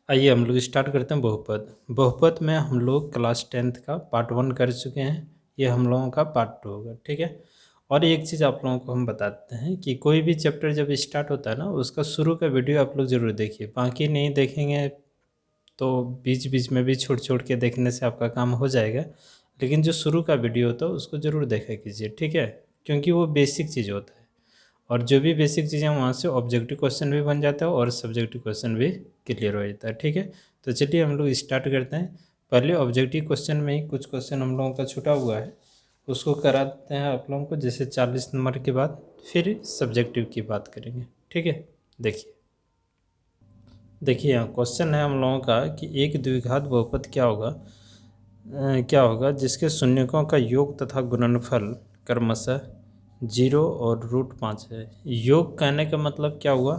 आइए हम लोग स्टार्ट करते हैं बहुपद। बहुपद में हम लोग क्लास 10th का पार्ट 1 कर चुके हैं। ये हम लोगों का पार्ट 2 होगा, ठीक है। और एक चीज़ आप लोगों को हम बताते हैं कि कोई भी चैप्टर जब स्टार्ट होता है ना, उसका शुरू का वीडियो आप लोग ज़रूर देखिए। बाकी नहीं देखेंगे तो बीच बीच में भी छोड़ छोड़ के देखने से आपका काम हो जाएगा, लेकिन जो शुरू का वीडियो होता है उसको ज़रूर देखा कीजिए, ठीक है। क्योंकि वो बेसिक चीज़ होता है, और जो भी बेसिक चीज़ें वहाँ से ऑब्जेक्टिव क्वेश्चन भी बन जाता है और सब्जेक्टिव क्वेश्चन भी क्लियर हो जाता है, ठीक है। तो चलिए हम लोग स्टार्ट करते हैं। पहले ऑब्जेक्टिव क्वेश्चन में ही कुछ क्वेश्चन हम लोगों का छूटा हुआ है, उसको कराते हैं आप लोगों को। जैसे 40 नंबर के बाद फिर सब्जेक्टिव की बात करेंगे, ठीक है। देखिए देखिए यहाँ क्वेश्चन है हम लोगों का कि एक द्विघात बहुपद क्या होगा जिसके शून्यकों का योग तथा गुणनफल क्रमशः 0 और √5 है। योग कहने का मतलब क्या हुआ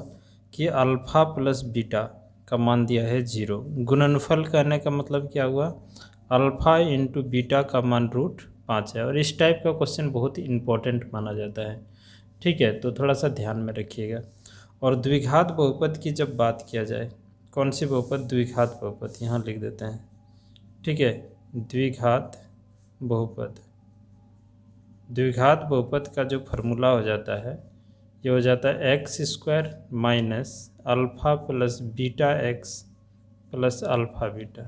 कि अल्फ़ा प्लस बीटा का मान दिया है 0। गुणनफल कहने का मतलब क्या हुआ, अल्फ़ा इंटू बीटा का मान √5 है। और इस टाइप का क्वेश्चन बहुत इंपॉर्टेंट माना जाता है, ठीक है। तो थोड़ा सा ध्यान में रखिएगा। और द्विघात बहुपद की जब बात किया जाए, कौन सी बहुपद, द्विघात बहुपद यहाँ लिख देते हैं, ठीक है। द्विघात बहुपद, द्विघात बहुपद का जो फार्मूला हो जाता है, ये हो जाता है x² minus alpha plus beta x plus alpha beta,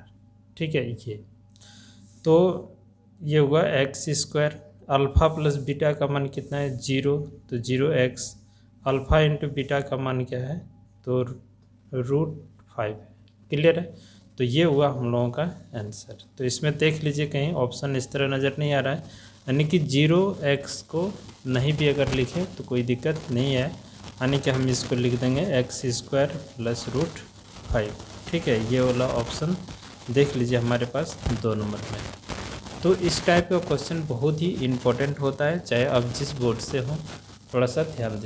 ठीक है। ये तो ये हुआ x², अल्फ़ा प्लस बीटा का मान कितना है 0, तो 0x, अल्फ़ा इंटू बीटा का मान क्या है तो √5 है। क्लियर है। तो ये हुआ हम लोगों का आंसर। तो इसमें देख लीजिए कहीं ऑप्शन इस तरह नज़र नहीं आ रहा है, यानी कि 0x को नहीं भी अगर लिखें तो कोई दिक्कत नहीं है, यानी कि हम इसको लिख देंगे x² प्लस √5, ठीक है। ये वाला ऑप्शन देख लीजिए हमारे पास 2 नंबर में। तो इस टाइप का क्वेश्चन बहुत ही इम्पोर्टेंट होता है, चाहे आप जिस बोर्ड से हो, थोड़ा सा ध्यान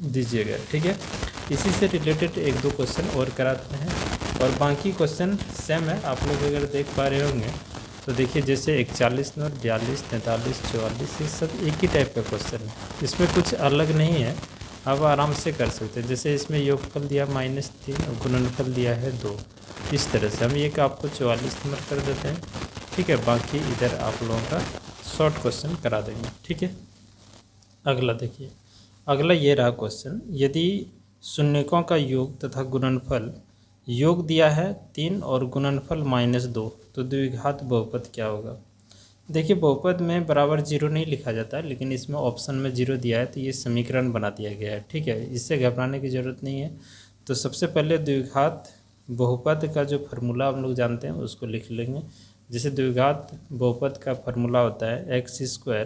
दीजिएगा, ठीक है। इसी से रिलेटेड 1-2 क्वेश्चन और कराते हैं, और बाकी क्वेश्चन सेम है। आप लोग अगर देख पा रहे होंगे तो देखिए, जैसे 41 नंबर, 42, 43, 44, ये सब एक ही टाइप का क्वेश्चन है, इसमें कुछ अलग नहीं है, आप आराम से कर सकते हैं। जैसे इसमें योगफल दिया -3 और गुणनफल दिया है 2, इस तरह से हम एक आपको 44 नंबर कर देते हैं, ठीक है। बाकी इधर आप लोगों का शॉर्ट क्वेश्चन करा देंगे, ठीक है। अगला देखिए, अगला ये रहा क्वेश्चन, यदि शून्यकों का योग तथा गुणनफल, योग दिया है 3 और गुणनफल -2, तो द्विघात बहुपद क्या होगा। देखिए बहुपद में बराबर 0 नहीं लिखा जाता, लेकिन इसमें ऑप्शन में 0 दिया है तो ये समीकरण बना दिया गया है, ठीक है। इससे घबराने की ज़रूरत नहीं है। तो सबसे पहले द्विघात बहुपद का जो फार्मूला हम लोग जानते हैं उसको लिख लेंगे। जैसे द्विघात बहुपद का फार्मूला होता है x²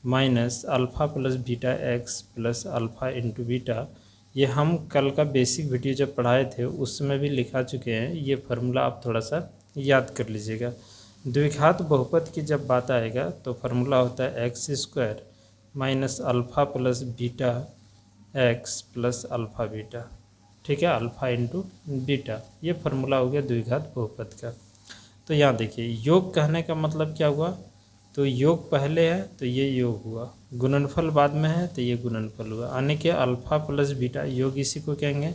minus alpha plus beta x plus alpha into beta. ये हम कल का बेसिक वीडियो जब पढ़ाए थे उसमें भी लिखा चुके हैं, ये फार्मूला आप थोड़ा सा याद कर लीजिएगा। द्विघात बहुपद की जब बात आएगा तो फार्मूला होता है x² minus alpha plus beta x plus alpha beta, ठीक है, अल्फ़ा इंटू बीटा। ये फार्मूला हो गया द्विघात बहुपद का। तो यहाँ देखिए, योग कहने का मतलब क्या हुआ, तो योग पहले है तो ये योग हुआ, गुणनफल बाद में है तो ये गुणनफल हुआ, यानी कि अल्फ़ा प्लस बीटा योग इसी को कहेंगे।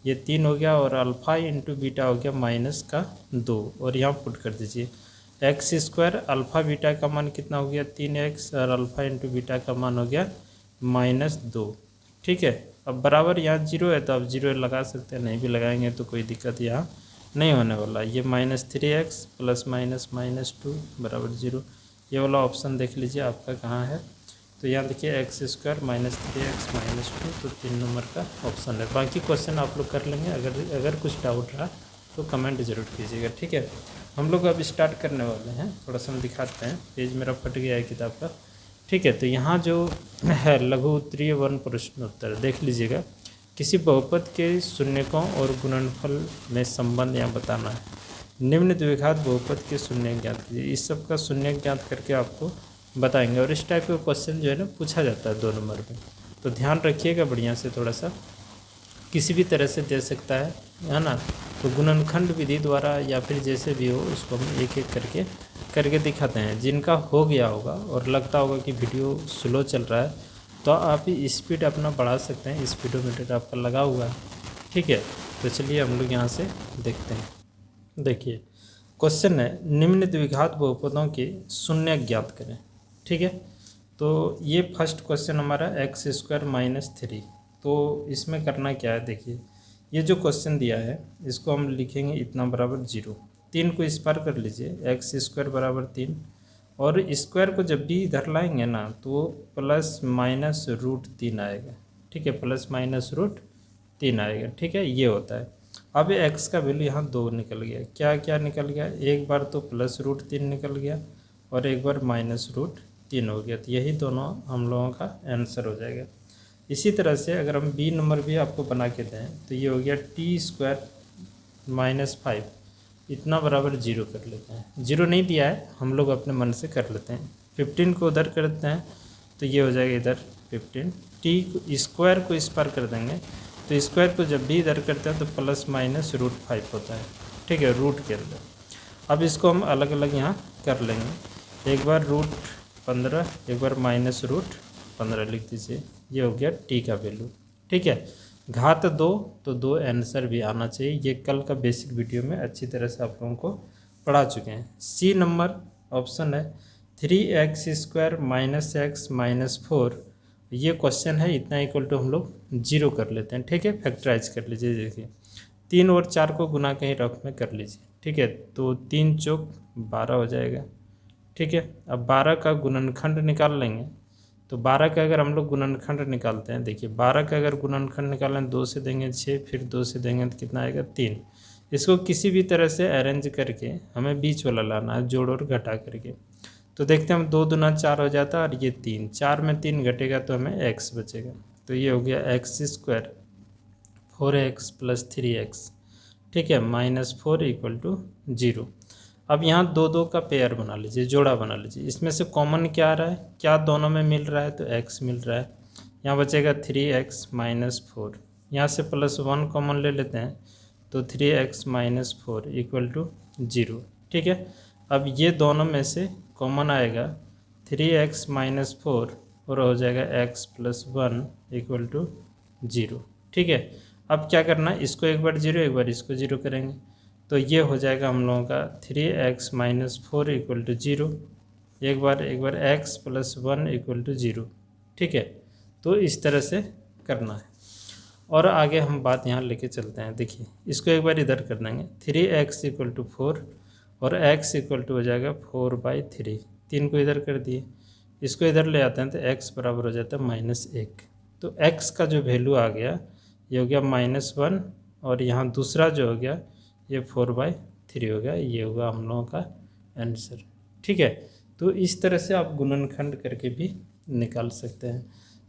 ये 3 हो गया, और अल्फ़ा इंटू बीटा हो गया -2, और यहाँ पुट कर दीजिए x², अल्फ़ा बीटा का मान कितना हो गया 3x, और अल्फ़ा इंटू बीटा का मान हो गया -2, ठीक है। अब बराबर यहाँ 0 है तो अब 0 लगा सकते हैं, नहीं भी लगाएंगे तो कोई दिक्कत यहाँ नहीं होने वाला। ये -3x प्लस -2 बराबर 0, ये वाला ऑप्शन देख लीजिए आपका कहाँ है। तो यहाँ देखिए x² -3x -2, तो 3 नंबर का ऑप्शन है। बाकी क्वेश्चन आप लोग कर लेंगे, अगर कुछ डाउट रहा तो कमेंट ज़रूर कीजिएगा, ठीक है। हम लोग अब स्टार्ट करने वाले हैं, थोड़ा सा हम दिखाते हैं, पेज मेरा फट गया है किताब का, ठीक है। तो यहाँ जो है लघु उत्तरीय वर्ण प्रश्न उत्तर देख लीजिएगा। किसी बहुपद के शून्यकों और गुणनफल में संबंध यहाँ बताना है। निम्न द्विघात बहुपद के शून्य ज्ञात कीजिए, इस सब का शून्य ज्ञात करके आपको बताएंगे। और इस टाइप का क्वेश्चन जो है ना पूछा जाता है 2 नंबर में, तो ध्यान रखिएगा बढ़िया से, थोड़ा सा किसी भी तरह से दे सकता है ना। तो गुणनखंड विधि द्वारा या फिर जैसे भी हो उसको हम एक एक करके दिखाते हैं। जिनका हो गया होगा और लगता होगा कि वीडियो स्लो चल रहा है तो आप स्पीड अपना बढ़ा सकते हैं, स्पीडोमीटर आपका लगा हुआ है, ठीक है। तो चलिए हम लोग यहाँ से देखते हैं। देखिए क्वेश्चन है, निम्न द्विघात बहुपदों के शून्य ज्ञात करें। ठीक है, तो ये फर्स्ट क्वेश्चन हमारा x² - 3। तो इसमें करना क्या है, देखिए ये जो क्वेश्चन दिया है इसको हम लिखेंगे इतना बराबर 0। 3 को इस पार कर लीजिए, x² बराबर 3, और स्क्वायर को जब भी इधर लाएंगे ना तो ±√3 आएगा। ठीक है, ±√3 आएगा। ठीक है, ये होता है। अब x का वैल्यू यहाँ 2 निकल गया। क्या क्या निकल गया, एक बार तो +√3 निकल गया और एक बार -√3 हो गया। तो यही दोनों हम लोगों का आंसर हो जाएगा। इसी तरह से अगर हम बी नंबर भी आपको बना के दें तो ये हो गया t² - 5 इतना बराबर 0 कर लेते हैं। 0 नहीं दिया है, हम लोग अपने मन से कर लेते हैं। 15 को उधर करते हैं तो ये हो जाएगा इधर 15। टी स्क्वायर को इस पार कर देंगे तो स्क्वायर को जब भी इधर करते हैं तो ±√5 होता है। ठीक है, रूट के अंदर। अब इसको हम अलग अलग यहाँ कर लेंगे। एक बार √15, एक बार -√15 लिख दीजिए। ये हो गया टी का वैल्यू। ठीक है, घात 2 तो 2 आंसर भी आना चाहिए। ये कल का बेसिक वीडियो में अच्छी तरह से आप लोगों को पढ़ा चुके हैं। सी नंबर ऑप्शन है 3x² - x - 4। ये क्वेश्चन है, इतना इक्वल टू हम लोग 0 कर लेते हैं। ठीक है, फैक्टराइज कर लीजिए। देखिए 3 और 4 को गुना कहीं रफ में कर लीजिए। ठीक है, तो 3 चौक 12 हो जाएगा। ठीक है, अब 12 का गुणनखंड निकाल लेंगे तो 12 का अगर हम लोग गुणनखंड निकालते हैं, देखिए 12 का अगर गुणनखंड निकालें 2 से देंगे 6, फिर 2 से देंगे तो कितना आएगा 3। इसको किसी भी तरह से अरेंज करके हमें बीच वाला लाना है, जोड़ और घटा करके। तो देखते हैं हम 2 दूना 4 हो जाता है और ये 3, 4 में 3 घटेगा तो हमें x बचेगा। तो ये हो गया x² 4x + 3x। ठीक है, -4 = 0। अब यहाँ 2 2 का पेयर बना लीजिए, जोड़ा बना लीजिए। इसमें से कॉमन क्या आ रहा है, क्या दोनों में मिल रहा है, तो x मिल रहा है। यहाँ बचेगा 3x - 4। यहाँ से +1 कॉमन ले लेते हैं तो 3x - 4 = 0। ठीक है, अब ये दोनों में से कॉमन आएगा 3x - 4 और हो जाएगा x + 1 = 0। ठीक है, अब क्या करना है, इसको एक बार 0, एक बार इसको 0 करेंगे तो ये हो जाएगा हम लोगों का 3x - 4 = 0। एक बार x + 1 = 0। ठीक है, तो इस तरह से करना है। और आगे हम बात यहाँ लेके चलते हैं। देखिए इसको एक बार इधर कर देंगे, 3x = 4 और x = हो जाएगा 4/3। 3 को इधर कर दिए, इसको इधर ले आते हैं तो x बराबर हो जाता है -1। तो x का जो वैल्यू आ गया ये हो गया -1 और यहाँ दूसरा जो हो गया ये 4/3 हो गया। ये होगा हम लोगों का आंसर। ठीक है, तो इस तरह से आप गुणनखंड करके भी निकाल सकते हैं।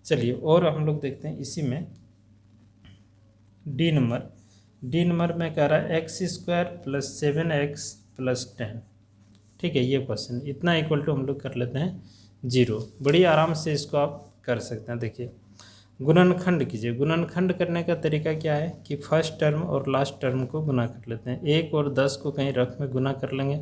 चलिए और हम लोग देखते हैं इसी में डी नंबर में कह रहा है x² + 7x + 10। ठीक है, ये क्वेश्चन इतना इक्वल टू हम लोग कर लेते हैं 0। बड़ी आराम से इसको आप कर सकते हैं। देखिए गुणनखंड कीजिए। गुणनखंड करने का तरीका क्या है कि फर्स्ट टर्म और लास्ट टर्म को गुना कर लेते हैं। 1 और 10 को कहीं रफ में गुना कर लेंगे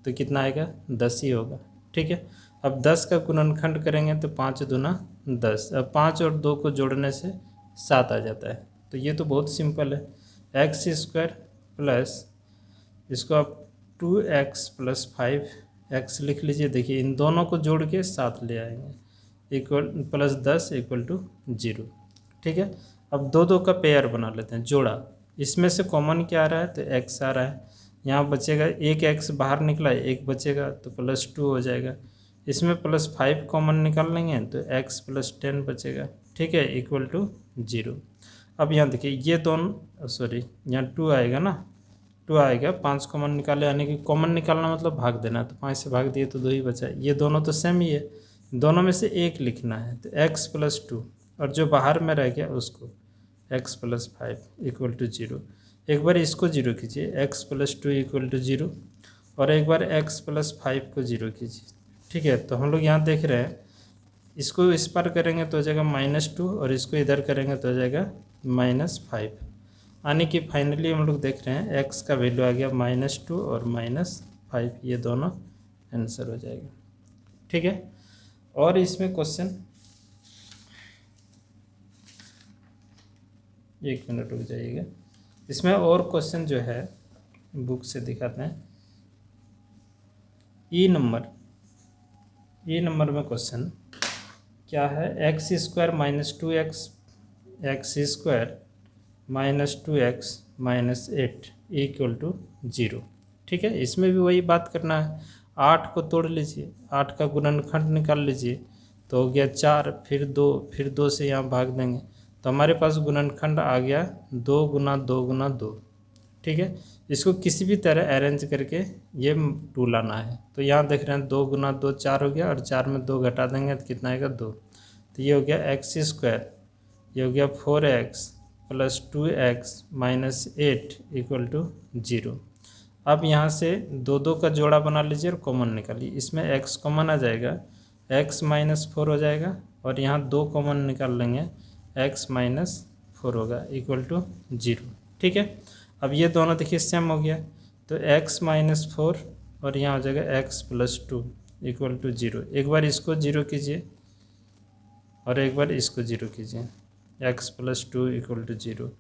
तो कितना आएगा, 10 ही होगा। ठीक है, अब 10 का गुणनखंड करेंगे तो 5 दूना 10। अब 5 और 2 को जोड़ने से 7 आ जाता है। तो ये तो बहुत सिंपल है। x² प्लस इसको आप 2x + 5x लिख लीजिए। देखिए इन दोनों को जोड़ के 7 ले आएंगे इक्वल +10 = 0। ठीक है, अब 2 2 का पेयर बना लेते हैं, जोड़ा। इसमें से कॉमन क्या आ रहा है, तो x आ रहा है। यहाँ बचेगा एक x बाहर निकला है, एक बचेगा तो +2 हो जाएगा। इसमें +5 कॉमन निकाल लेंगे तो x + 10 बचेगा। ठीक है, = 0। अब यहाँ देखिए ये दोनों यहाँ 2 आएगा ना, 2 आएगा। 5 कॉमन निकाले, यानी कि कॉमन निकालना मतलब भाग देना। तो 5 से भाग दिए तो 2 ही बचा। ये दोनों तो सेम ही है, दोनों में से एक लिखना है। तो x + 2 और जो बाहर में रह गया उसको x + 5 = 0। एक बार इसको 0 कीजिए, x + 2 = 0 और एक बार x + 5 को 0 कीजिए। ठीक है, तो हम लोग यहाँ देख रहे हैं इसको इस पर करेंगे तो हो जाएगा -2 और इसको इधर करेंगे तो हो जाएगा -5। यानी कि फाइनली हम लोग देख रहे हैं x का वैल्यू आ गया -2 और -5। ये दोनों आंसर हो जाएगा। ठीक है, और इसमें क्वेश्चन, एक मिनट रुक जाइएगा। इसमें और क्वेश्चन जो है बुक से दिखाते हैं। ई नंबर में क्वेश्चन क्या है, x square minus 2x x square minus 2x minus 8 equal to 0। ठीक है, इसमें भी वही बात करना है। 8 को तोड़ लीजिए, 8 का गुणनखंड निकाल लीजिए तो हो गया 4, फिर 2 से यहाँ भाग देंगे तो हमारे पास गुणनखंड आ गया 2 गुना 2 गुना 2। ठीक है, इसको किसी भी तरह अरेंज करके ये 2 लाना है। तो यहाँ देख रहे हैं 2 गुना 2 4 हो गया और 4 में 2 घटा देंगे तो कितना आएगा 2। तो ये हो गया एक्स स्क्वायर, ये हो गया 4x plus 2x minus 8 equal to 0। अब यहाँ से 2 का जोड़ा बना लीजिए और कॉमन निकालिए। इसमें x कॉमन आ जाएगा, x माइनस 4 हो जाएगा और यहाँ 2 कॉमन निकाल लेंगे, x माइनस 4 होगा इक्वल टू 0। ठीक है, अब ये दोनों देखिए सेम हो गया तो x माइनस 4 और यहाँ हो जाएगा x प्लस 2 इक्वल टू 0। एक बार इसको 0 कीजिए और एक बार इसको 0 कीजिए, x प्लस 2 इक्वल टू 0।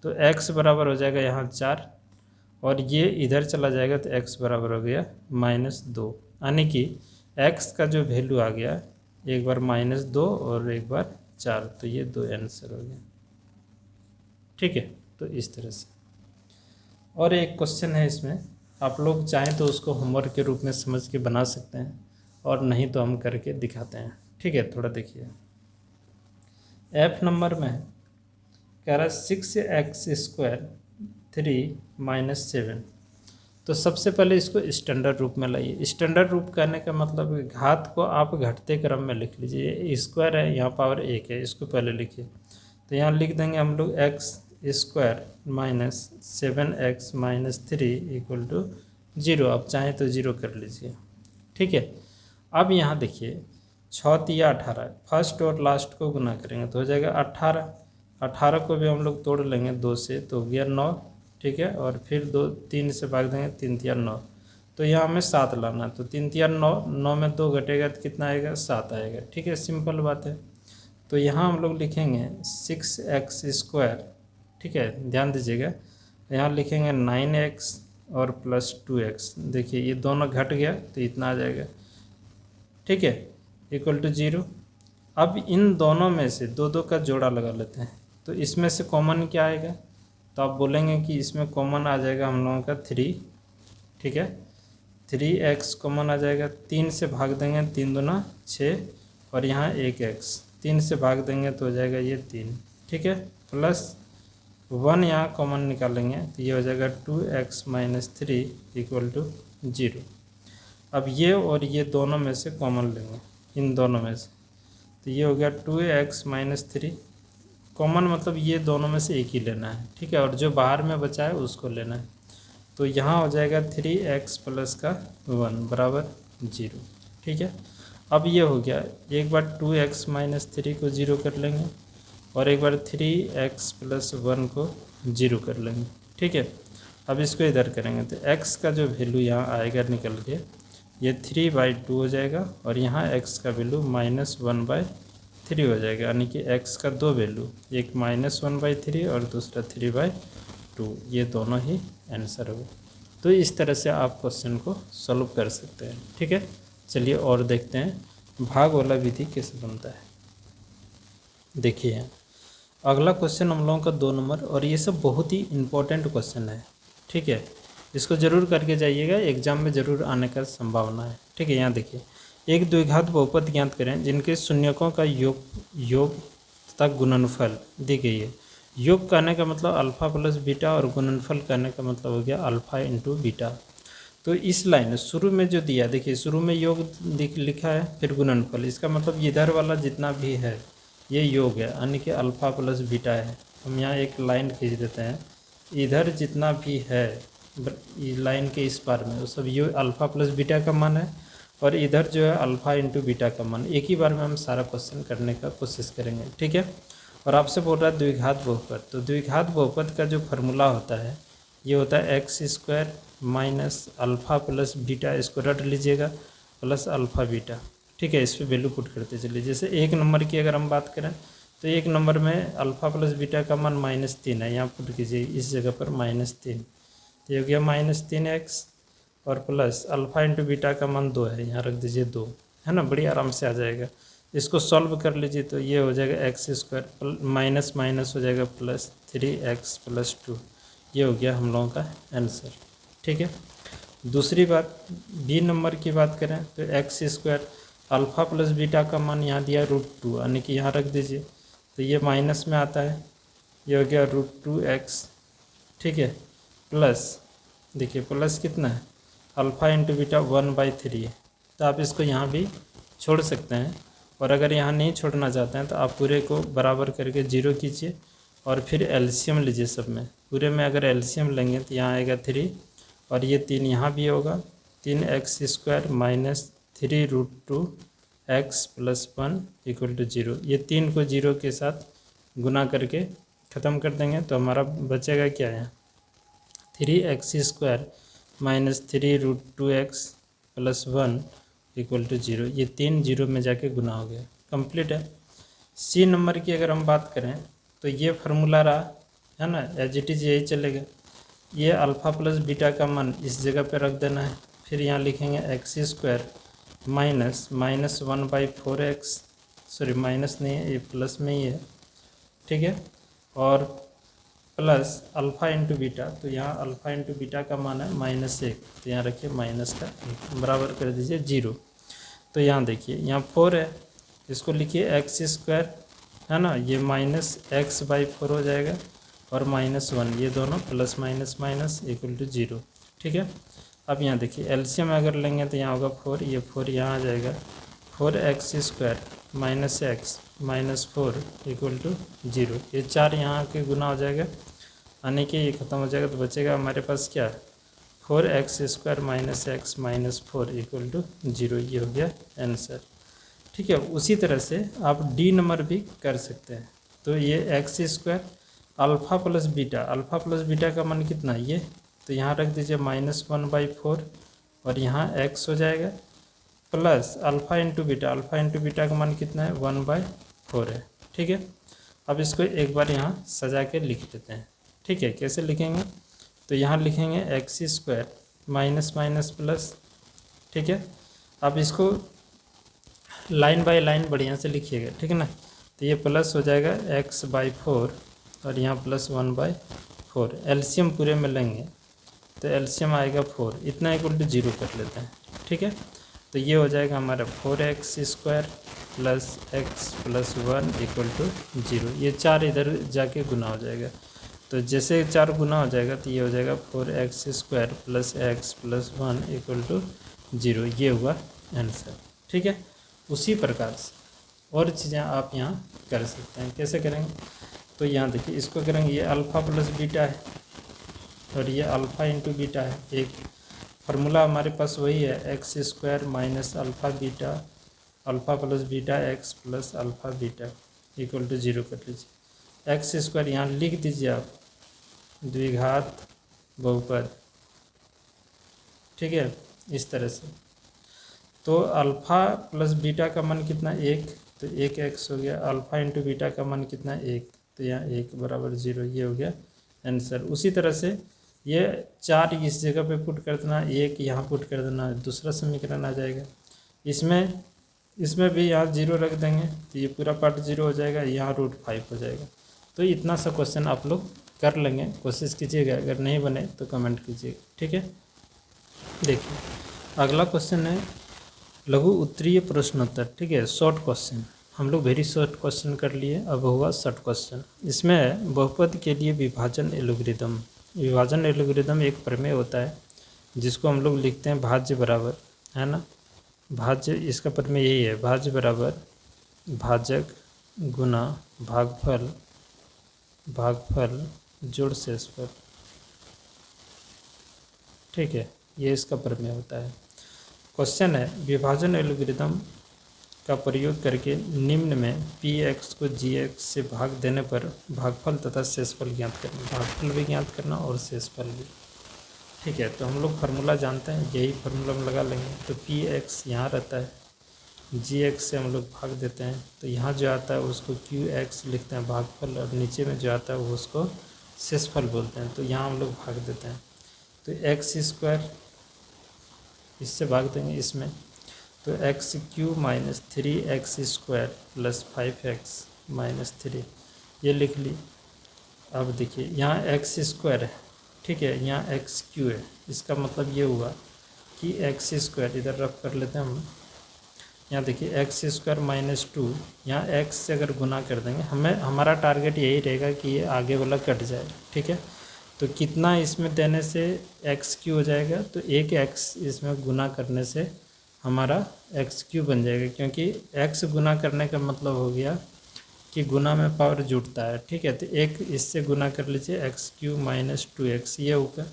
तो x बराबर हो जाएगा यहाँ 4 और ये इधर चला जाएगा तो x बराबर हो गया -2। यानी कि x का जो वैल्यू आ गया, एक बार -2 और एक बार 4, तो ये 2 आंसर हो गया। ठीक है, तो इस तरह से। और एक क्वेश्चन है इसमें, आप लोग चाहें तो उसको होमवर्क के रूप में समझ के बना सकते हैं और नहीं तो हम करके दिखाते हैं। ठीक है, थोड़ा देखिए। F नंबर में कह रहा है 6x स्क्वायर 3 माइनस 7। तो सबसे पहले इसको स्टैंडर्ड रूप में लाइए। स्टैंडर्ड रूप कहने का मतलब घात को आप घटते क्रम में लिख लीजिए। ये स्क्वायर है, यहाँ पावर 1 है, इसको पहले लिखिए। तो यहाँ लिख देंगे हम लोग x square minus 7x minus 3 equal to 0। आप चाहें तो 0 कर लीजिए। ठीक है, अब यहाँ देखिए 6 तिया 18, फर्स्ट और लास्ट को गुना करेंगे तो हो जाएगा 18। 18 को भी हम लोग तोड़ लेंगे 2 से तो हो गया 9। ठीक है, और फिर 3 से भाग देंगे, 3 तिया 9। तो यहाँ हमें 7 लाना है तो 3 तिया 9, 9 में 2 घटेगा तो कितना आएगा, 7 आएगा। ठीक है, सिंपल बात है। तो यहाँ हम लोग लिखेंगे 6x स्क्वायर। ठीक है, ध्यान दीजिएगा, यहाँ लिखेंगे 9x और प्लस 2x। देखिए ये दोनों घट गया तो इतना आ जाएगा। ठीक है, इक्वल टू 0। अब इन दोनों में से 2 का जोड़ा लगा लेते हैं तो इसमें से कॉमन क्या आएगा, तो आप बोलेंगे कि इसमें कॉमन आ जाएगा हम लोगों का 3। ठीक है, 3x कॉमन आ जाएगा। 3 से भाग देंगे, 3 दूना 6 और यहाँ 1x, 3 से भाग देंगे तो हो जाएगा ये 3। ठीक है, प्लस 1 यहाँ कॉमन निकालेंगे तो ये हो जाएगा 2x माइनस 3 इक्वल टू 0। अब ये और ये दोनों में से कॉमन लेंगे, इन दोनों में से, तो ये हो गया 2x माइनस 3। कॉमन मतलब ये दोनों में से एक ही लेना है। ठीक है, और जो बाहर में बचा है उसको लेना है। तो यहाँ हो जाएगा 3x प्लस का 1 बराबर 0। ठीक है, अब ये हो गया, एक बार 2x माइनस 3 को 0 कर लेंगे और एक बार 3x प्लस 1 को 0 कर लेंगे। ठीक है, अब इसको इधर करेंगे तो x का जो वैल्यू यहाँ आएगा निकल के, ये 3/2 हो जाएगा और यहाँ x का वैल्यू -1/3 हो जाएगा। यानी कि x का 2 वैल्यू, एक -1/3 और दूसरा 3/2, ये दोनों ही आंसर होगा। तो इस तरह से आप क्वेश्चन को सॉल्व कर सकते हैं। ठीक है, चलिए और देखते हैं भाग वाला विधि कैसे बनता है। देखिए अगला क्वेश्चन हम लोगों का 2 नंबर, और ये सब बहुत ही इम्पोर्टेंट क्वेश्चन है। ठीक है, इसको ज़रूर करके जाइएगा, एग्जाम में ज़रूर आने का संभावना है। ठीक है, यहाँ देखिए, एक द्विघात बहुपद ज्ञात करें जिनके शून्यकों का योग तथा गुणनफल दी गई है। योग कहने का मतलब अल्फ़ा प्लस बीटा और गुणनफल कहने का मतलब हो गया अल्फ़ा इंटू बीटा। तो इस लाइन शुरू में जो दिया, देखिए शुरू में योग लिखा है, फिर गुणनफल, इसका मतलब इधर वाला जितना भी है ये योग है, यानी कि अल्फ़ा प्लस बीटा है। हम यहाँ एक लाइन खींच देते हैं, इधर जितना भी है लाइन के इस पार में वो सब ये अल्फ़ा प्लस बीटा का मान है, और इधर जो है अल्फ़ा इंटू बीटा का मान। एक ही बार में हम सारा क्वेश्चन करने का कोशिश करेंगे। ठीक है, और आपसे बोल रहा है द्विघात बहुपद, तो द्विघात बहुपद का जो फार्मूला होता है ये होता है x square minus alpha plus beta, इसको रट लीजिएगा, प्लस अल्फ़ा बीटा। ठीक है, इस पर वैल्यू पुट करते चलिए। जैसे 1 नंबर की अगर हम बात करें तो एक नंबर में अल्फ़ा प्लस बीटा का मान -3 है, यहाँ पुट कीजिए इस जगह पर -3, तो ये हो गया -3x और प्लस अल्फ़ा इंटू बीटा का मान 2 है, यहाँ रख दीजिए 2, है ना, बड़ी आराम से आ जाएगा। इसको सॉल्व कर लीजिए तो ये हो जाएगा x² माइनस माइनस हो जाएगा +3x+2, ये हो गया हम लोगों का आंसर। ठीक है, दूसरी बात बी नंबर की बात करें तो x² अल्फ़ा प्लस बीटा का मान यहाँ दिया √2, यानी कि यहाँ रख दीजिए, तो ये माइनस में आता है, ये हो गया √2x। ठीक है, प्लस देखिए प्लस कितना है, अल्फ़ा इंटू बीटा 1/3, तो आप इसको यहाँ भी छोड़ सकते हैं, और अगर यहाँ नहीं छोड़ना चाहते हैं तो आप पूरे को बराबर करके 0 कीजिए और फिर एलसीएम लीजिए सब में। पूरे में अगर एलसीएम लेंगे तो यहाँ आएगा 3 और ये 3 यहाँ भी होगा, 3x² माइनस 3√2x + 1 = 0। ये 3 को 0 के साथ गुना करके ख़त्म कर देंगे तो हमारा बचेगा क्या है, 3x² माइनस 3√2x + 1 = 0। ये 3 0 में जाके गुना हो गया, कंप्लीट है। सी नंबर की अगर हम बात करें तो ये फार्मूला रहा है ना, एज इट इज़ यही चलेगा। ये अल्फ़ा प्लस बीटा का मान इस जगह पे रख देना है, फिर यहाँ लिखेंगे x² minus -1/4x, sorry minus नहीं है ये प्लस में ही है, ठीक है, और प्लस अल्फ़ा इंटू बीटा, तो यहाँ अल्फ़ा इंटू बीटा का मान है -1, तो यहाँ रखिए माइनस का 1 बराबर कर दीजिए 0। तो यहाँ देखिए यहाँ 4 है, इसको लिखिए x², है ना, ये -x/4 हो जाएगा और -1, ये दोनों प्लस माइनस माइनस = 0। ठीक है, अब यहाँ देखिए एलसीएम अगर लेंगे तो यहाँ होगा 4, ये 4 यहाँ आ जाएगा, 4x² माइनस x माइनस 4 = 0। ये 4 यहाँ के गुना हो जाएगा, यानी कि ये ख़त्म हो जाएगा, तो बचेगा हमारे पास क्या, 4x² माइनस x माइनस 4 = 0। ये हो गया आंसर। ठीक है, उसी तरह से आप डी नंबर भी कर सकते हैं। तो ये x² अल्फ़ा प्लस बीटा का मान कितना है ये, तो यहाँ रख दीजिए -1/4 और यहाँ x हो जाएगा, प्लस अल्फ़ा इंटू बीटा का मान कितना है 1/4 है। ठीक है, अब इसको एक बार यहाँ सजा के लिख देते हैं। ठीक है, कैसे लिखेंगे, तो यहाँ लिखेंगे x² माइनस माइनस प्लस। ठीक है, अब इसको लाइन बाय लाइन बढ़िया से लिखिएगा, ठीक है ना, तो ये प्लस हो जाएगा x/4 और यहाँ प्लस 1/4, एलसीएम पूरे में लेंगे तो एलसीएम आएगा 4, इतना = 0 कर लेते हैं। ठीक है, तो ये हो जाएगा हमारा 4x² प्लस x + 1 = 0। ये 4 इधर जाके गुना हो जाएगा, तो जैसे 4 गुना हो जाएगा तो ये हो जाएगा 4x² प्लस x + 1 = 0। ये हुआ आंसर। ठीक है, उसी प्रकार से और चीज़ें आप यहाँ कर सकते हैं। कैसे करेंगे, तो यहाँ देखिए इसको करेंगे, ये अल्फ़ा प्लस बीटा है और ये अल्फ़ा इंटू बीटा है। एक फार्मूला हमारे पास वही है, x² minus alpha plus beta x plus alpha beta = 0 कर लीजिए। x² यहाँ लिख दीजिए आप, द्विघात बहुपद। ठीक है, इस तरह से, तो अल्फ़ा प्लस बीटा का मान कितना 1, तो 1x हो गया, अल्फ़ा इंटू बीटा का मान कितना 1, तो यहाँ 1 = 0। ये हो गया आंसर। उसी तरह से ये 4 इस जगह पे पुट कर देना, 1 यहाँ पुट कर देना, दूसरा समीकरण आ जाएगा। इसमें भी यहाँ 0 रख देंगे तो ये पूरा पार्ट 0 हो जाएगा, यहाँ √5 हो जाएगा। तो इतना सा क्वेश्चन आप लोग कर लेंगे, कोशिश कीजिएगा, अगर नहीं बने तो कमेंट कीजिएगा। ठीक है, देखिए अगला क्वेश्चन है लघु उत्तरीय प्रश्नोत्तर। ठीक है, शॉर्ट क्वेश्चन, हम लोग वेरी शॉर्ट क्वेश्चन कर लिए, अब हुआ शॉर्ट क्वेश्चन। इसमें बहुपद के लिए विभाजन एल्गोरिदम एक प्रमेय होता है जिसको हम लोग लिखते हैं भाज्य बराबर, है ना, भाज्य, इसका प्रमेय यही है, भाज्य बराबर भाजक गुना भागफल जोड़ शेषफल। ठीक है, ये इसका प्रमेय होता है। क्वेश्चन है विभाजन एल्गोरिदम का प्रयोग करके निम्न में px को gx से भाग देने पर भागफल तथा शेषफल ज्ञात करना। भागफल भी ज्ञात करना और शेषफल भी। ठीक है, तो हम लोग फार्मूला जानते हैं, यही फार्मूला हम लगा लेंगे। तो px यहाँ रहता है जी एक्स से हम लोग भाग देते हैं, तो यहाँ जो आता है उसको क्यू एक्स लिखते हैं भागफल, और नीचे में जो आता है वो उसको शेषफल बोलते हैं। तो यहाँ हम लोग भाग देते हैं, तो एक्स स्क्वायर इससे भाग देंगे इसमें, तो x Q minus 3x square plus 5x minus 3 ये लिख ली। अब देखिए यहाँ एक्स स्क्वायर है, ठीक है, यहाँ एक्स क्यू है, इसका मतलब ये हुआ कि एक्स स्क्वायर इधर रफ कर लेते हैं हम। यहाँ देखिए एक्स स्क्वायर माइनस 2, यहाँ एक्स से अगर गुना कर देंगे, हमारा टारगेट यही रहेगा कि ये आगे वाला कट जाए, ठीक है। तो कितना इसमें देने से एक्स क्यू हो जाएगा, तो एक एक्स इसमें गुना करने से हमारा एक्स क्यू बन जाएगा, क्योंकि एक्स गुना करने का मतलब हो गया कि गुना में पावर जुड़ता है, ठीक है। तो एक इससे गुना कर लीजिए, एक्स क्यू माइनस 2x ये होगा।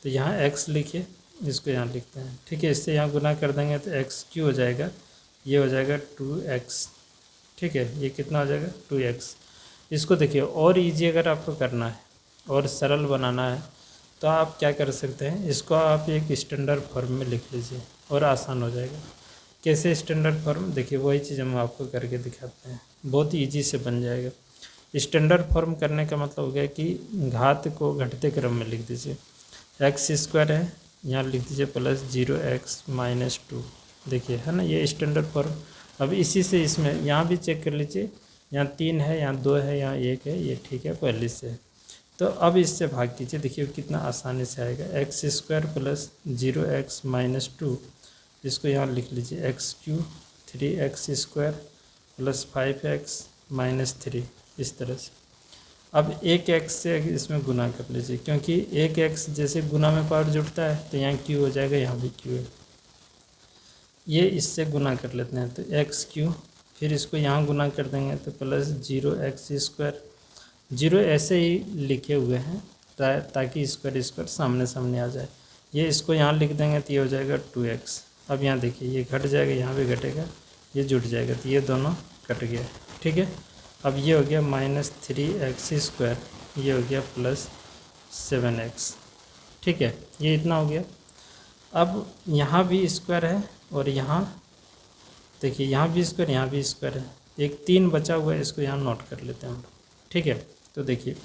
तो यहाँ x लिखिए, इसको यहाँ लिखते हैं, ठीक है। इससे यहाँ गुना कर देंगे तो एक्स क्यू हो जाएगा, ये हो जाएगा 2x, ठीक है। ये कितना हो जाएगा 2x। इसको देखिए और इजी अगर आपको करना है और सरल बनाना है तो आप क्या कर सकते हैं, इसको आप एक स्टैंडर्ड फॉर्म में लिख लीजिए और आसान हो जाएगा। कैसे स्टैंडर्ड फॉर्म, देखिए वही चीज़ हम आपको करके दिखाते हैं, बहुत ईजी से बन जाएगा। स्टैंडर्ड फॉर्म करने का मतलब हो गया कि घात को घटते क्रम में लिख दीजिए। एक्स स्क्वायर है, यहाँ लिख दीजिए प्लस 0x माइनस 2, देखिए है ना, ये स्टैंडर्ड फॉर्म। अब इसी से इसमें यहाँ भी चेक कर लीजिए, यहाँ 3 है, यहाँ 2 है, यहाँ 1 है, ये ठीक है पहले से। तो अब इससे भाग कीजिए, देखिए कितना आसानी से आएगा। X square plus 0x minus 2, इसको यहाँ लिख लीजिए x Q 3x square plus 5x minus 3, इस तरह से। अब एक एक्स से इसमें गुना कर लीजिए, क्योंकि एक एक्स जैसे गुना में पावर जुड़ता है तो यहाँ क्यू हो जाएगा, यहाँ भी क्यू है, ये इससे गुना कर लेते हैं तो एक्स क्यू, फिर इसको यहाँ गुना कर देंगे तो प्लस 0x स्क्वायर, 0 ऐसे ही लिखे हुए हैं ताकि स्क्वायर स्क्वायर सामने सामने आ जाए। ये इसको यहाँ लिख देंगे तो ये हो जाएगा 2x। अब यहाँ देखिए ये घट जाएगा, यहाँ भी घटेगा, ये जुट जाएगा, तो ये दोनों कट गया, ठीक है। अब ये हो गया माइनस 3x स्क्वायर, ये हो गया प्लस 7x, ठीक है, ये इतना हो गया। अब यहाँ भी स्क्वायर है और यहाँ देखिए यहाँ भी स्क्वायर, यहाँ भी स्क्वायर है, एक 3 बचा हुआ है, इसको यहाँ नोट कर लेते हैं हम लोग, ठीक है। तो देखिए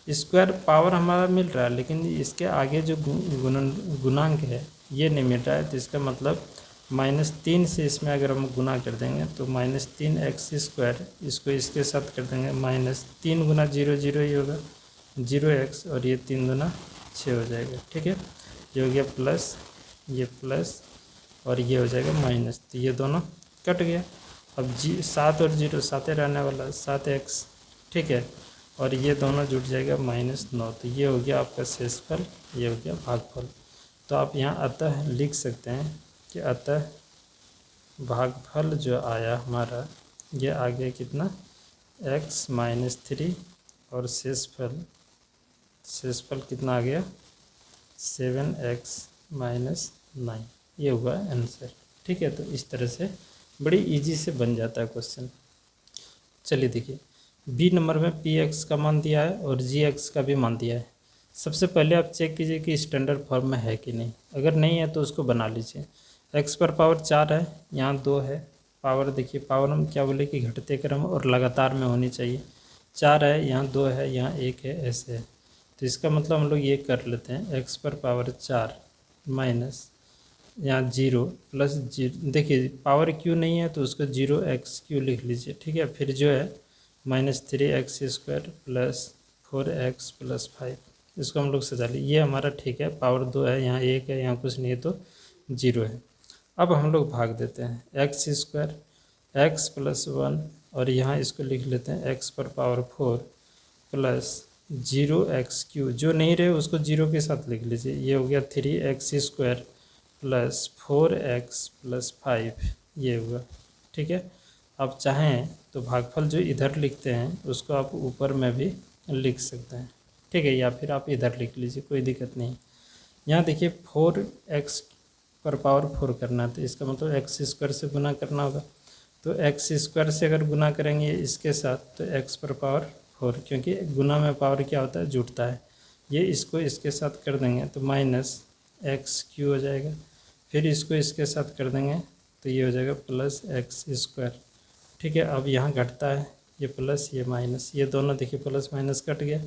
स्क्वायर पावर हमारा मिल रहा है, लेकिन इसके आगे जो गुणांक है ये नहीं मिल रहा है, तो इसका मतलब -3 से इसमें अगर हम गुना कर देंगे तो -3x स्क्वायर, इसको इसके साथ कर देंगे -3 गुना 0 0 ही होगा 0x, और ये 3 गुना 6 हो जाएगा, ठीक है। ये हो गया प्लस, ये प्लस, और ये हो जाएगा माइनस, तो ये दोनों कट गया। अब 7 और 0 साथ ही रहने वाला 7x, ठीक है, और ये दोनों जुट जाएगा -9, तो ये हो गया आपका शेषफल, ये हो गया भागफल। तो आप यहाँ अतः लिख सकते हैं कि अतः भागफल जो आया हमारा, ये आ गया कितना x माइनस 3, और शेषफल कितना आ गया 7x माइनस 9, ये हुआ आंसर, ठीक है। तो इस तरह से बड़ी इजी से बन जाता है क्वेश्चन। चलिए देखिए बी नंबर में px का मान दिया है और gx का भी मान दिया है। सबसे पहले आप चेक कीजिए कि स्टैंडर्ड फॉर्म में है कि नहीं, अगर नहीं है तो उसको बना लीजिए। x पर पावर 4 है, यहाँ 2 है, पावर देखिए पावर हम क्या बोले कि घटते क्रम और लगातार में होनी चाहिए। 4 है, यहाँ 2 है, यहाँ 1 है, ऐसे है। तो इसका मतलब हम लोग ये कर लेते हैं, x पर पावर 4 माइनस यहाँ 0 प्लस 0, देखिए पावर क्यू नहीं है तो उसको 0x क्यू लिख लीजिए, ठीक है। फिर जो है -3x square plus 4x plus 5, इसको हम लोग सजा लिए, ये हमारा ठीक है, पावर 2 है, यहाँ 1 है, यहाँ कुछ नहीं है तो 0 है। अब हम लोग भाग देते हैं x स्क्वायर x प्लस 1, और यहाँ इसको लिख लेते हैं x पर पावर 4 प्लस 0x क्यू, जो नहीं रहे उसको 0 के साथ लिख लीजिए, ये हो गया 3x square plus 4x plus 5, ये हुआ, ठीक है। आप चाहें तो भागफल जो इधर लिखते हैं उसको आप ऊपर में भी लिख सकते हैं, ठीक है, या फिर आप इधर लिख लीजिए, कोई दिक्कत नहीं। यहाँ देखिए 4x पर पावर 4 करना है, तो इसका मतलब x स्क्वायर से गुना करना होगा, तो x स्क्वायर से अगर गुना करेंगे इसके साथ तो x पर पावर 4, क्योंकि गुना में पावर क्या होता है जुड़ता है, ये इसको इसके साथ कर देंगे तो -x क्यू हो जाएगा, फिर इसको इसके साथ कर देंगे तो ये हो जाएगा प्लस एक्स स्क्वायर। ठीक है, अब यहाँ घटता है ये प्लस ये माइनस, ये दोनों देखिए प्लस माइनस कट गया।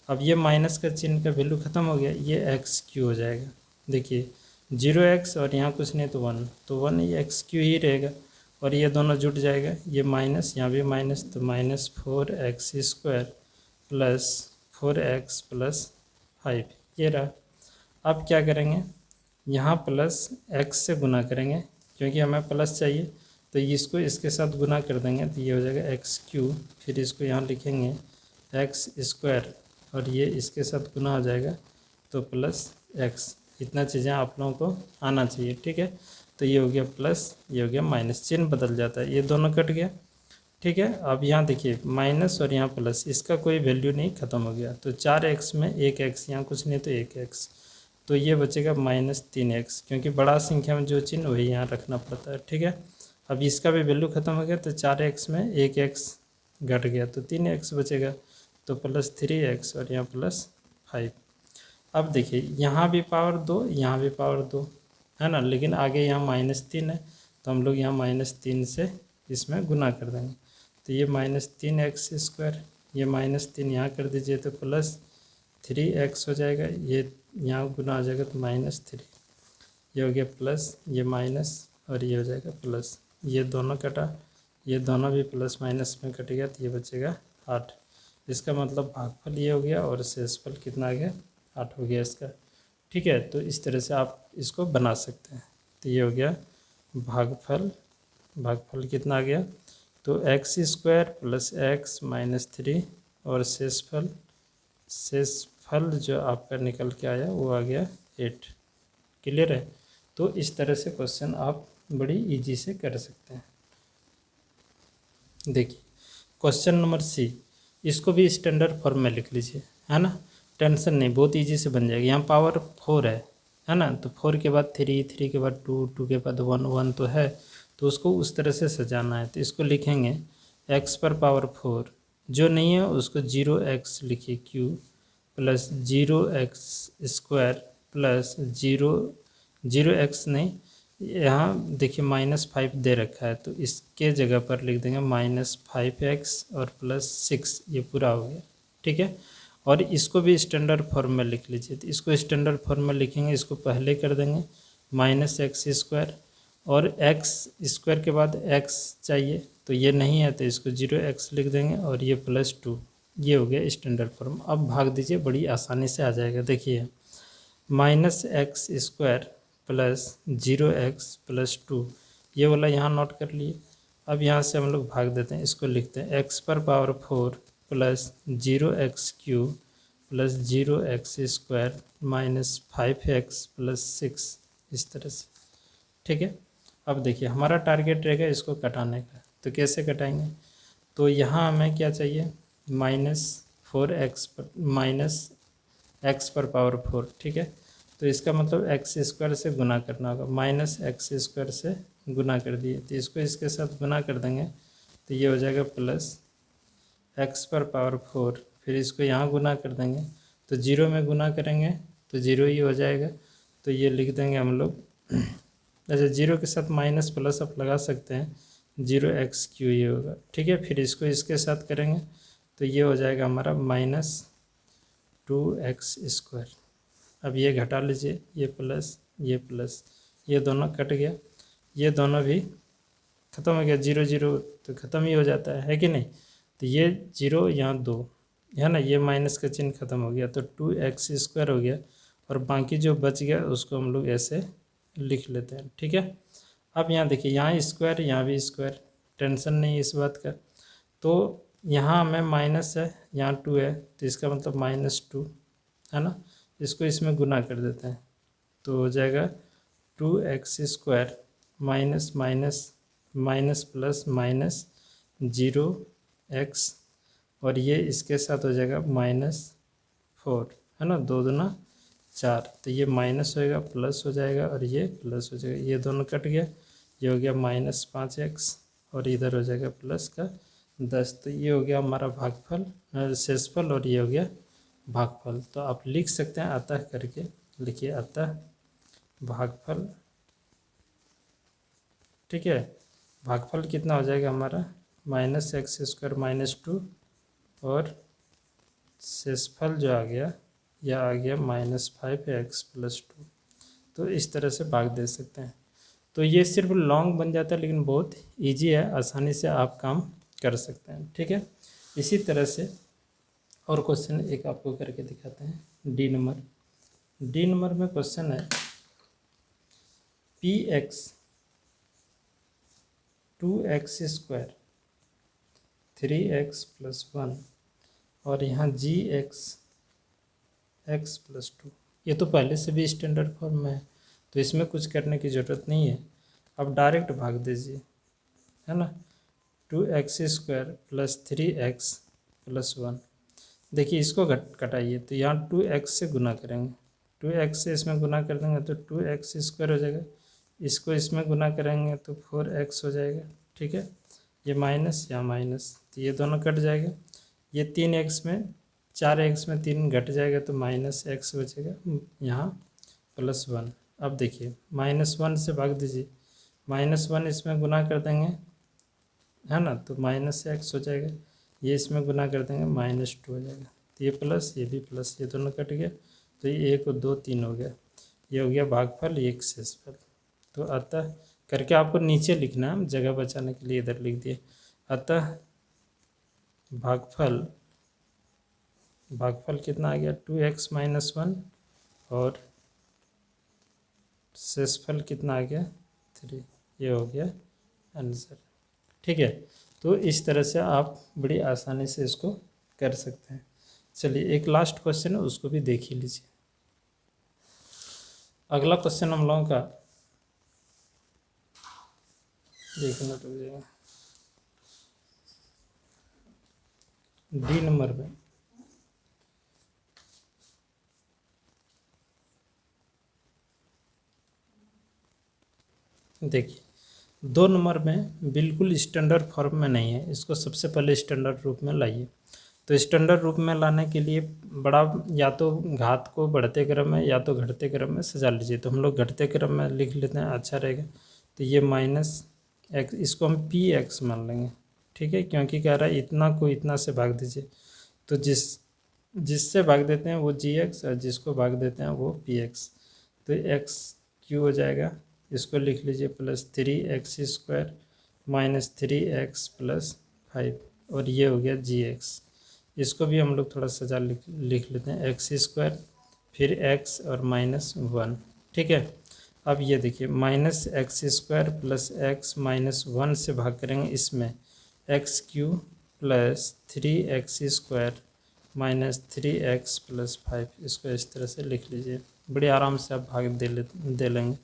अब ये माइनस का चिन्ह का वैल्यू ख़त्म हो गया, ये एक्स क्यू हो जाएगा। देखिए 0x और यहाँ कुछ नहीं तो 1, तो 1 ये एक्स क्यू ही रहेगा। और ये दोनों जुट जाएगा, ये माइनस यहाँ भी माइनस, तो minus 4x square plus 4x plus 5 ये रहा। अब क्या करेंगे, यहाँ प्लस x से गुना करेंगे क्योंकि हमें प्लस चाहिए, तो इसको इसके साथ गुना कर देंगे तो ये हो जाएगा एक्स क्यू। फिर इसको यहाँ लिखेंगे एक्स स्क्वायर और ये इसके साथ गुना हो जाएगा तो प्लस एक्स। इतना चीज़ें आप लोगों को आना चाहिए। ठीक है, तो ये हो गया प्लस, ये हो गया माइनस, चिन्ह बदल जाता है, ये दोनों कट गया। ठीक है, अब यहाँ देखिए माइनस और यहाँ प्लस, इसका कोई वैल्यू नहीं, ख़त्म हो गया। तो 4x में 1x, यहाँ कुछ नहीं तो 1x, तो ये बचेगा -3x, क्योंकि बड़ा संख्या में जो चिन्ह वही यहाँ रखना पड़ता है। ठीक है, अब इसका भी वैल्यू ख़त्म हो गया, तो 4x में 1x घट गया तो 3x बचेगा, तो प्लस 3x और यहाँ प्लस 5। अब देखिए यहाँ भी पावर 2, यहाँ भी पावर 2 है ना, लेकिन आगे यहाँ -3 है, तो हम लोग यहाँ -3 से इसमें गुना कर देंगे, तो ये -3x स्क्वायर, ये -3 यहाँ कर दीजिए तो प्लस 3x हो जाएगा, ये यहाँ गुना हो जाएगा तो -3, ये हो गया प्लस, ये माइनस और ये हो जाएगा प्लस, ये दोनों कटा, ये दोनों भी प्लस माइनस में कट गया, तो ये बचेगा 8। इसका मतलब भागफल ये हो गया और शेषफल कितना आ गया, 8 हो गया इसका। ठीक है, तो इस तरह से आप इसको बना सकते हैं। तो ये हो गया भागफल, भागफल कितना आ गया, तो एक्स स्क्वायर प्लस एक्स -3 और शेषफल, शेषफल जो आपका निकल के आया वो आ गया 8। क्लियर है, तो इस तरह से क्वेश्चन आप बड़ी इजी से कर सकते हैं। देखिए क्वेश्चन नंबर सी, इसको भी स्टैंडर्ड फॉर्म में लिख लीजिए, है ना, टेंशन नहीं, बहुत इजी से बन जाएगा। यहाँ पावर 4 है ना, तो 4 के बाद 3, 3 के बाद 2, 2 के बाद 1, 1 तो है, तो उसको उस तरह से सजाना है। तो इसको लिखेंगे x पर पावर 4, जो नहीं है उसको 0x लिखिए q plus 0x square plus 0x नहीं, यहाँ देखिए -5 दे रखा है, तो इसके जगह पर लिख देंगे -5x और प्लस 6, ये पूरा हो गया। ठीक है, और इसको भी स्टैंडर्ड फॉर्म में लिख लीजिए, तो इसको स्टैंडर्ड फॉर्म में लिखेंगे, इसको पहले कर देंगे -x स्क्वायर और x स्क्वायर के बाद x चाहिए, तो ये नहीं है तो इसको 0x लिख देंगे और ये +2, ये हो गया स्टैंडर्ड फॉर्म। अब भाग दीजिए, बड़ी आसानी से आ जाएगा। देखिए -x square plus 0x plus 2, ये वाला यहाँ नोट कर लिए। अब यहाँ से हम लोग भाग देते हैं, इसको लिखते हैं x पर power 4 plus 0x³ plus 0x square -5x plus 6, इस तरह से। ठीक है, अब देखिए हमारा टारगेट रहेगा इसको कटाने का, तो कैसे कटाएंगे, तो यहाँ हमें क्या चाहिए, -4x पर -x पर पावर 4। ठीक है, तो इसका मतलब x स्क्वायर से गुना करना होगा, -x स्क्वायर से गुना कर दिए, तो इसको इसके साथ गुना कर देंगे, तो ये हो जाएगा प्लस x पर पावर 4, फिर इसको यहाँ गुना कर देंगे, तो 0 में गुना करेंगे तो 0 ही हो जाएगा, तो ये लिख देंगे हम लोग। अच्छा, 0 के साथ माइनस प्लस आप लगा सकते हैं, 0x³ ये होगा। ठीक है, फिर इसको इसके साथ करेंगे तो ये हो जाएगा हमारा -2x स्क्वायर। अब ये घटा लीजिए, ये प्लस ये दोनों कट गया, ये दोनों भी ख़त्म हो गया, 0 0 तो ख़त्म ही हो जाता है कि नहीं, तो ये 0 यहाँ 2 है ना, ये माइनस का चिन्ह ख़त्म हो गया, तो 2x स्क्वायर हो गया, और बाकी जो बच गया उसको हम लोग ऐसे लिख लेते हैं। ठीक है, अब यहाँ देखिए, यहाँ स्क्वायर यहाँ भी स्क्वायर, टेंशन नहीं इस बात का, तो यहाँ हमें माइनस है, यहाँ 2 है, तो इसका मतलब -2 है ना, इसको इसमें गुना कर देते हैं, तो हो जाएगा 2x square minus minus minus plus -0x, और ये इसके साथ हो जाएगा -4 है ना, 2 दूना 4, तो ये माइनस होएगा प्लस हो जाएगा और ये प्लस हो जाएगा, ये दोनों कट गया, ये हो गया -5x और इधर हो जाएगा प्लस का 10, तो ये हो गया हमारा भागफल, शेषफल, और ये हो गया भागफल। तो आप लिख सकते हैं अतः करके, लिखिए अतः भागफल। ठीक है। भागफल कितना हो जाएगा हमारा -x² -2 और शेषफल जो आ गया यह आ गया -5x + 2। तो इस तरह से भाग दे सकते हैं। तो ये सिर्फ लॉन्ग बन जाता है लेकिन बहुत इजी है, आसानी से आप काम कर सकते हैं। ठीक है। इसी तरह से और क्वेश्चन एक आपको करके दिखाते हैं। डी नंबर में क्वेश्चन है px 2x² 3x + 1 और यहाँ gx x + 2। ये तो पहले से भी स्टैंडर्ड फॉर्म में है तो इसमें कुछ करने की ज़रूरत नहीं है। अब डायरेक्ट भाग दीजिए, है ना। 2x² + 3x + 1। देखिए इसको कटाइए तो यहाँ 2x से गुना करेंगे, 2x से इसमें गुना कर देंगे तो 2x² हो जाएगा। इसको इसमें गुना करेंगे तो 4x हो जाएगा। ठीक है। ये माइनस यहाँ माइनस तो ये दोनों कट जाएगा। ये 3x में 4x में 3 घट जाएगा तो -x बचेगा, यहाँ +1। अब देखिए -1 से भाग दीजिए, -1 इसमें गुना कर देंगे, है ना, तो -x हो जाएगा। ये इसमें गुना कर देंगे -2 हो जाएगा। तो ये प्लस ये भी प्लस, ये दोनों कट गया तो ये 1 और 2 3 हो गया। ये हो गया भागफल, ये एक शेषफल। तो अतः करके आपको नीचे लिखना है, जगह बचाने के लिए इधर लिख दिए। अतः भागफल कितना आ गया 2x - 1 और शेषफल कितना आ गया 3। ये हो गया आंसर। ठीक है। तो इस तरह से आप बड़ी आसानी से इसको कर सकते हैं। चलिए एक लास्ट क्वेश्चन है उसको भी देख ही लीजिए। अगला क्वेश्चन हम लोगों का देखना तो जाएगा डी नंबर में। देखिए 2 नंबर में बिल्कुल स्टैंडर्ड फॉर्म में नहीं है, इसको सबसे पहले स्टैंडर्ड रूप में लाइए। तो स्टैंडर्ड रूप में लाने के लिए बड़ा या तो घात को बढ़ते क्रम में या तो घटते क्रम में सजा लीजिए। तो हम लोग घटते क्रम में लिख लेते हैं, अच्छा रहेगा। तो ये -x, इसको हम px मान लेंगे। ठीक है, क्योंकि कह रहा है इतना को इतना से भाग दीजिए। तो जिससे भाग देते हैं वो gx और जिसको भाग देते हैं वो px। तो x क्यू हो जाएगा, इसको लिख लीजिए +3x² -3x + 5 और ये हो गया gx। इसको भी हम लोग थोड़ा सजा लिख लेते हैं, x² फिर x और -1। ठीक है। अब ये देखिए -x² + x -1 से भाग करेंगे इसमें x³ + 3x² -3x + 5। इसको इस तरह से लिख लीजिए, बड़े आराम से आप भाग दे लेंगे।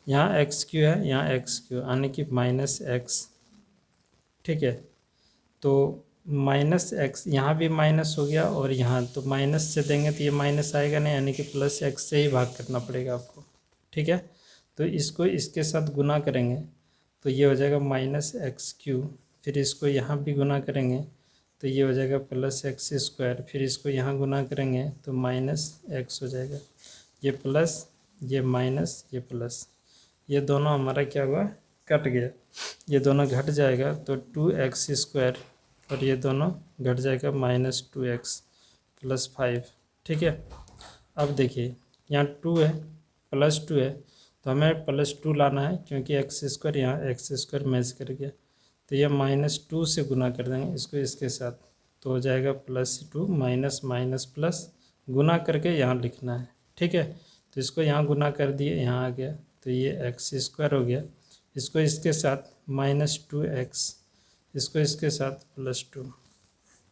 यहाँ x³ है, यहाँ x³ यानी कि -x। ठीक है। तो -x यहाँ भी माइनस हो गया और यहाँ तो माइनस से देंगे तो ये माइनस आएगा नहीं, यानी कि +x से ही भाग करना पड़ेगा आपको। ठीक है। तो इसको इसके साथ गुना करेंगे तो ये हो जाएगा -x³। फिर इसको यहाँ भी गुना करेंगे तो ये हो जाएगा +x²। फिर इसको यहाँ गुना करेंगे तो -x हो जाएगा। ये प्लस ये माइनस ये प्लस, ये दोनों हमारा क्या हुआ कट गया, ये दोनों घट जाएगा तो 2x² और ये दोनों घट जाएगा -2x + 5। ठीक है। अब देखिए यहाँ 2 है +2 है तो हमें +2 लाना है, क्योंकि x² यहाँ x² मैच कर गया। तो ये -2 से गुना कर देंगे इसको इसके साथ, तो हो जाएगा +2 माइनस प्लस गुना करके यहाँ लिखना है। ठीक है। तो इसको यहाँ गुना कर दिए, यहाँ आ गया तो ये x² हो गया। इसको इसके साथ -2x, इसको इसके साथ +2,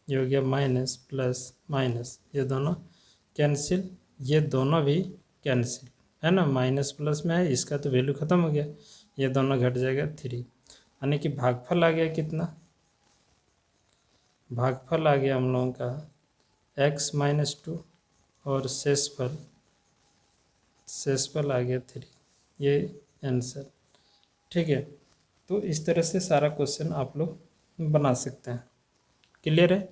ये हो गया माइनस प्लस माइनस, ये दोनों कैंसिल, ये दोनों भी कैंसिल, है ना। माइनस प्लस में है, इसका तो वैल्यू ख़त्म हो गया, ये दोनों घट जाएगा 3। यानी कि भागफल आ गया कितना, भागफल आ गया हम लोगों का x - 2 और शेषफल आ गया 3। ये आंसर। ठीक है। तो इस तरह से सारा क्वेश्चन आप लोग बना सकते हैं। क्लियर है।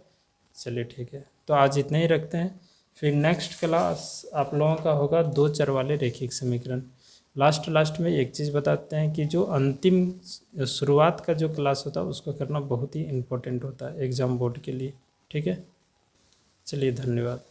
चलिए ठीक है, तो आज इतना ही रखते हैं। फिर नेक्स्ट क्लास आप लोगों का होगा 2 चर वाले रैखिक समीकरण। लास्ट में एक चीज़ बताते हैं कि जो अंतिम शुरुआत का जो क्लास होता है उसको करना बहुत ही इम्पोर्टेंट होता है एग्ज़ाम बोर्ड के लिए। ठीक है, चलिए धन्यवाद।